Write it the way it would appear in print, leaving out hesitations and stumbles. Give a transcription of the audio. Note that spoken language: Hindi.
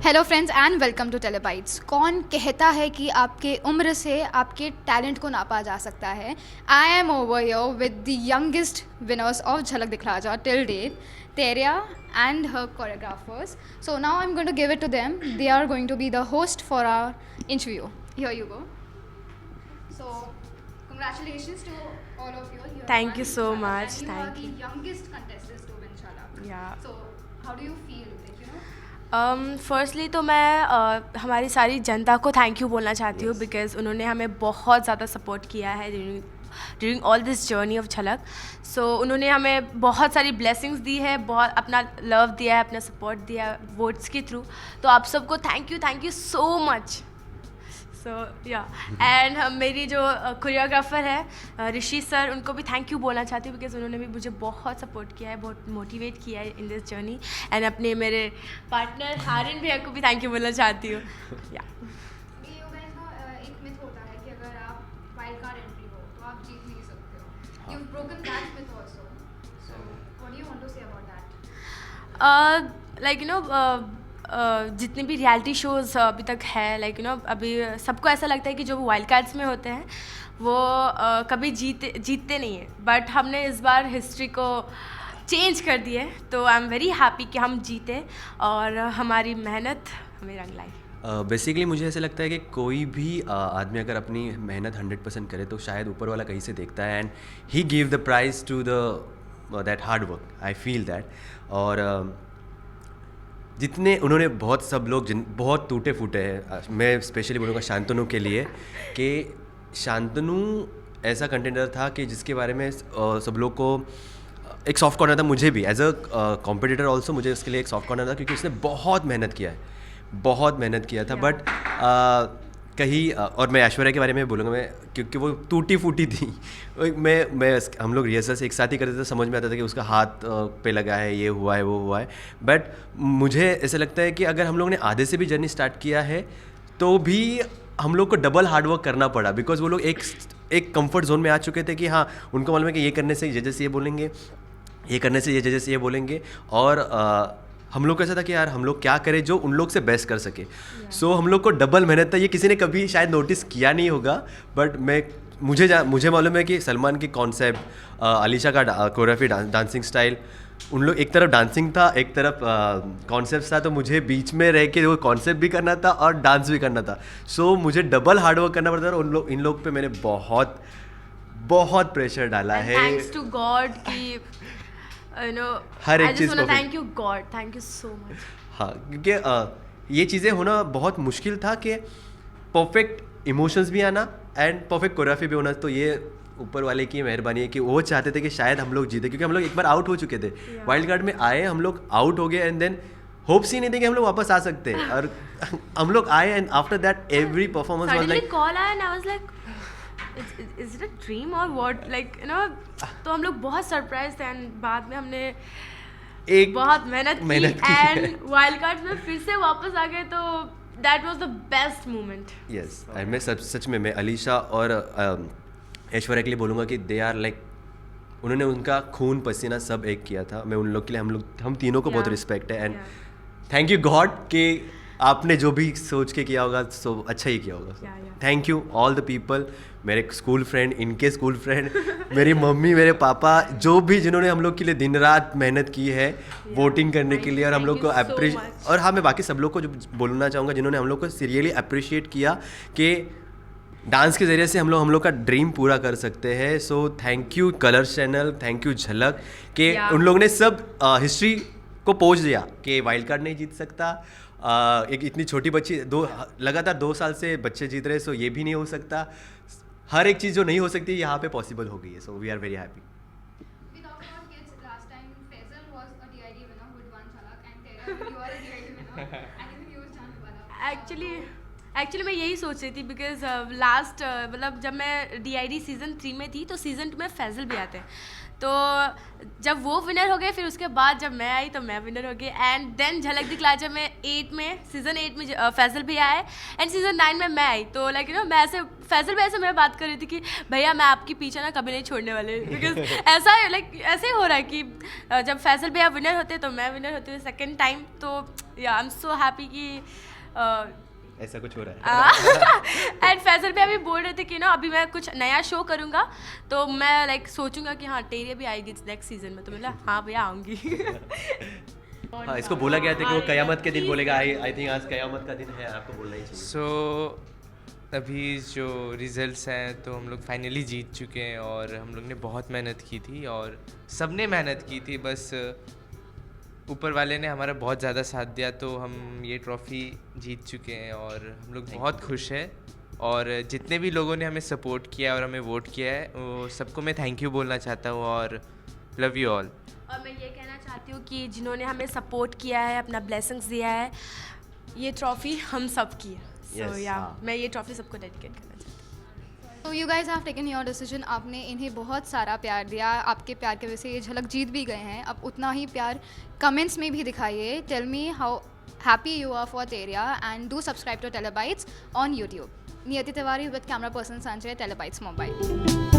Hello friends and welcome to Tellybytes. कौन कहता है कि आपके उम्र से आपके टैलेंट को नापा जा सकता है? I am over here with the youngest winners of झलक दिखलाजा टिल डेट, तेरिया and her choreographers. So now I'm going to give it to them. They are going to be the host for our interview. Here you go. So congratulations to all of you. Thank you so much. And you Thank are you. the youngest contestants to win Chalak. Yeah. So how do you feel? Firstly तो मैं हमारी सारी जनता को थैंक यू बोलना चाहती हूँ बिकॉज़ उन्होंने हमें बहुत ज़्यादा सपोर्ट किया है during all this journey of झलक। सो उन्होंने हमें बहुत सारी ब्लेसिंग्स दी है, बहुत अपना लव दिया है, अपना सपोर्ट दिया है वोट्स के थ्रू। तो आप सबको थैंक यू सो मच। सो या एंड मेरी जो कोरियोग्राफर है ऋषि सर, उनको भी थैंक यू बोलना चाहती हूँ बिकॉज उन्होंने भी मुझे बहुत सपोर्ट किया है, बहुत मोटिवेट किया है इन दिस जर्नी। एंड अपने मेरे पार्टनर हारिन भैया को भी थैंक यू बोलना चाहती हूँ। या एक मिथ होता है कि अगर आप वाइल्ड कार्ड एंट्री हो तो आप जीत नहीं सकते हो। You've broken that myth also. So what do you want to say about that? Like you no जितने भी रियलिटी शोज़ अभी तक है, लाइक यू नो अभी सबको ऐसा लगता है कि जो वाइल्ड कार्ड्स में होते हैं वो कभी जीतते नहीं हैं, बट हमने इस बार हिस्ट्री को चेंज कर दिया है। तो आई एम वेरी हैप्पी कि हम जीते और हमारी मेहनत हमें रंग लाई। बेसिकली मुझे ऐसा लगता है कि कोई भी आदमी अगर अपनी मेहनत 100% करे तो शायद ऊपर वाला कहीं से देखता है and he give the prize to the that hard work. I feel that. और जितने उन्होंने बहुत सब लोग बहुत टूटे फूटे हैं, मैं स्पेशली बोलूँगा शांतनु के लिए कि शांतनु ऐसा कंटेंडर था कि जिसके बारे में सब लोग को एक सॉफ्ट कॉर्नर था। मुझे भी एज अ कॉम्पिटिटर ऑल्सो मुझे उसके लिए एक सॉफ्ट कॉर्नर था क्योंकि उसने बहुत मेहनत किया था। बट कहीं और मैं ऐश्वर्या के बारे में बोलूँगा मैं, क्योंकि वो टूटी फूटी थी। मैं हम लोग रिहर्सल से एक साथ ही करते थे, समझ में आता था कि उसका हाथ पे लगा है, ये हुआ है, वो हुआ है। बट मुझे ऐसा लगता है कि अगर हम लोग ने आधे से भी जर्नी स्टार्ट किया है तो भी हम लोग को डबल हार्ड वर्क करना पड़ा बिकॉज वो लोग एक कंफर्ट जोन में आ चुके थे कि हाँ, उनको मालूम है कि ये करने से ये जजेस ये बोलेंगे, ये करने से ये जजेस ये बोलेंगे। और हम लोग को ऐसा था कि यार हम लोग क्या करें जो उन लोग से बेस्ट कर सके। सो हम लोग को डबल मेहनत था। ये किसी ने कभी शायद नोटिस किया नहीं होगा, बट मुझे मालूम है कि सलमान की कॉन्सेप्ट, अलीशा का कोरियोग्राफी, डांसिंग स्टाइल, उन लोग एक तरफ डांसिंग था, एक तरफ कॉन्सेप्ट था। तो मुझे बीच में रह के वो कॉन्सेप्ट भी करना था और डांस भी करना था। सो मुझे डबल हार्ड वर्क करना पड़ता था। और इन लोग पे मैंने बहुत प्रेशर डाला है। थैंक्स टू गॉड कि you know, हर एक I just cheese wanna perfect। thank you God, thank you so much। हाँ, क्योंकि ये चीज़ें होना बहुत मुश्किल था कि परफेक्ट इमोशंस भी आना एंड परफेक्ट कोरियोग्राफी भी होना। तो ये ऊपर वाले की मेहरबानी है कि वो चाहते थे कि शायद हम लोग जीते, क्योंकि हम लोग एक बार आउट हो चुके थे। वाइल्ड कार्ड में आए, हम लोग आउट हो गए एंड देन होप्स ही नहीं थे कि हम लोग वापस आ सकते हैं। और हम लोग आए and after that every performance was like call आया and I was like is it a dream और व्हाट, लाइक यू नो। तो हम लोग बहुत सरप्राइज थे एंड बाद में हमने बहुत मेहनत की एंड वाइल्ड कार्ड में फिर से वापस आ गए। तो that was the best moment. Yes, and मैं सच में मैं अलीशा और ऐश्वर्या के लिए बोलूँगा कि दे आर लाइक, उन्होंने उनका खून पसीना सब एक किया था। मैं उन लोग के लिए हम तीनों को बहुत रिस्पेक्ट है एंड थैंक यू गॉड कि आपने जो भी सोच के किया होगा सो अच्छा ही किया होगा। Thank you all the people, मेरे स्कूल फ्रेंड, इनके स्कूल फ्रेंड, मेरी मम्मी, मेरे पापा, जो भी जिन्होंने हम लोग के लिए दिन रात मेहनत की है वोटिंग करने के लिए। और हम लोग को अप्रिशिएट, और हाँ मैं बाकी सब लोग को जो बोलना चाहूँगा जिन्होंने हम लोग को सीरियसली अप्रिशिएट किया कि डांस के ज़रिए से हम लोग का ड्रीम पूरा कर सकते हैं। So thank you Colors channel, thank you झलक कि उन लोगों ने सब हिस्ट्री को पोंछ दिया कि वाइल्ड कार्ड नहीं जीत सकता। एक इतनी छोटी बच्ची लगातार 2 साल से बच्चे जीत रहे, सो ये भी नहीं हो सकता। हर एक चीज़ जो नहीं हो सकती यहाँ पे पॉसिबल हो गई है। So we are very happy. Actually मैं यही सोच रही थी बिकॉज लास्ट मतलब जब मैं DID सीज़न 3 में थी तो सीज़न 2 में फैजल भी आते हैं। तो जब वो विनर हो गए फिर उसके बाद जब मैं आई तो मैं विनर हो गई। एंड देन झलक दिखला जब मैं सीज़न 8 में फैसल भी आए एंड सीज़न 9 में मैं आई, तो लाइक मैं ऐसे फैसल भी ऐसे मैं बात कर रही थी कि भैया मैं आपकी पीछे ना कभी नहीं छोड़ने वाले, बिकॉज ऐसा ऐसे ही हो रहा है कि जब फैसल भैया विनर होते तो मैं विनर होती हूँ सेकेंड टाइम। तो या आई एम सो हैप्पी कि ऐसा कुछ हो रहा है। एंड फैसल भी अभी बोल रहे थे कि ना अभी मैं कुछ नया शो करूँगा तो मैं सोचूंगा कि हाँ टेरिया भी आएगी नेक्स्ट सीजन में, तो मैं हाँ भैया आऊँगी। हाँ, इसको बोला गया था कि वो कयामत के दिन बोलेगा। आई थिंक आज कयामत का दिन है, आपको बोलना ही चाहिए। सो अभी जो रिजल्ट्स हैं तो हम लोग फाइनली जीत चुके हैं और हम लोग ने बहुत मेहनत की थी और सबने मेहनत की थी, बस ऊपर वाले ने हमारा बहुत ज़्यादा साथ दिया तो हम ये ट्रॉफ़ी जीत चुके हैं और हम लोग बहुत खुश हैं। और जितने भी लोगों ने हमें सपोर्ट किया और हमें वोट किया है वो सबको मैं थैंक यू बोलना चाहता हूँ और लव यू ऑल। और मैं ये कहना चाहती हूँ कि जिन्होंने हमें सपोर्ट किया है, अपना ब्लेसिंग्स दिया है, ये ट्रॉफ़ी हम सब की है। सो या मैं ये ट्रॉफ़ी सबको डेडिकेट करना चाहती हूँ। तो you guys have taken your decision, आपने इन्हें बहुत सारा प्यार दिया, आपके प्यार की वजह से ये झलक जीत भी गए हैं। अब उतना ही प्यार कमेंट्स में भी दिखाइए। Tell me how happy you are for Teria and do subscribe to Tellybytes on YouTube. Niyati Tiwari with camera person Sanjay, Tellybytes Mumbai.